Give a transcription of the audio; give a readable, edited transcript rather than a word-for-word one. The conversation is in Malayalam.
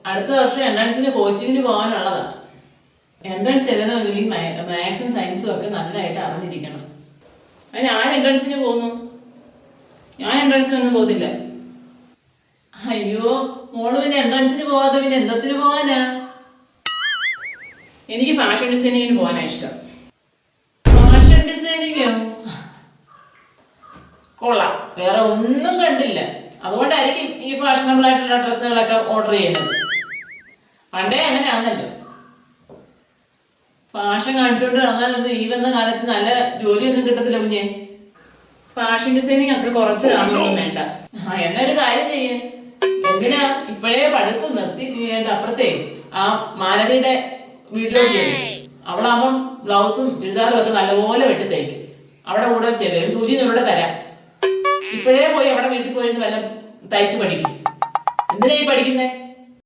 അടുത്ത വർഷം എൻട്രൻസിന് കോച്ചിങ്ങിന് പോകാനുള്ളതാണ്. എൻട്രൻസ് എഴുതണമെങ്കിൽ ഈ മാത്സും സയൻസും ഒക്കെ നല്ലതായിട്ട് അറിഞ്ഞിരിക്കണം. അതിന് ആര് എൻട്രൻസിന് പോകുന്നു? ഞാൻ എൻട്രൻസിനൊന്നും പോകുന്നില്ല. അയ്യോ, മോള് പിന്നെ എൻട്രൻസിന് പോകാതെ പിന്നെ എന്തത്തിന് പോകാനാ? എനിക്ക് ഫാഷൻ ഡിസൈനിങ്ങിന് പോകാനാ ഇഷ്ടം. ഫാഷൻ ഡിസൈനിങ്ങോ? കൊള്ളാം, വേറെ ഒന്നും കണ്ടില്ല, അതുകൊണ്ടായിരിക്കും ഈ ഫാഷനബിൾ ആയിട്ടുള്ള ഡ്രസ്സുകളൊക്കെ ഓർഡർ ചെയ്യുന്നത്. പണ്ടേ അങ്ങനെയാണല്ലോ, ഫാഷൻ കാണിച്ചുകൊണ്ട് നടന്നാലൊന്നും ഈ വന്ന കാലത്ത് നല്ല ജോലിയൊന്നും കിട്ടത്തില്ല കുഞ്ഞെ. ഫാഷൻ ഡിസൈനിങ് അത്ര കുറച്ച് കാണുന്നൊന്നും വേണ്ട. എന്നൊരു കാര്യം ചെയ്യേ, എന്തിനാ ഇപ്പോഴേ പഠിപ്പ് നിർത്തി ചെയ്യേണ്ട? അപ്പുറത്തെ ആ മാലതിയുടെ വീട്ടിലോട്ട് അവളാകുമ്പം ബ്ലൗസും ചുരിദാറും ഒക്കെ നല്ലപോലെ വെട്ടി തയ്ക്കും. അവിടെ കൂടെ ഒരു സൂചി നൂടെ തരാം. ഇപ്പോഴേ പോയി അവിടെ വീട്ടിൽ പോയിരുന്ന് വല്ല തയ്ച്ച് പഠിക്കും. എന്തിനാ ഈ പഠിക്കുന്നേ?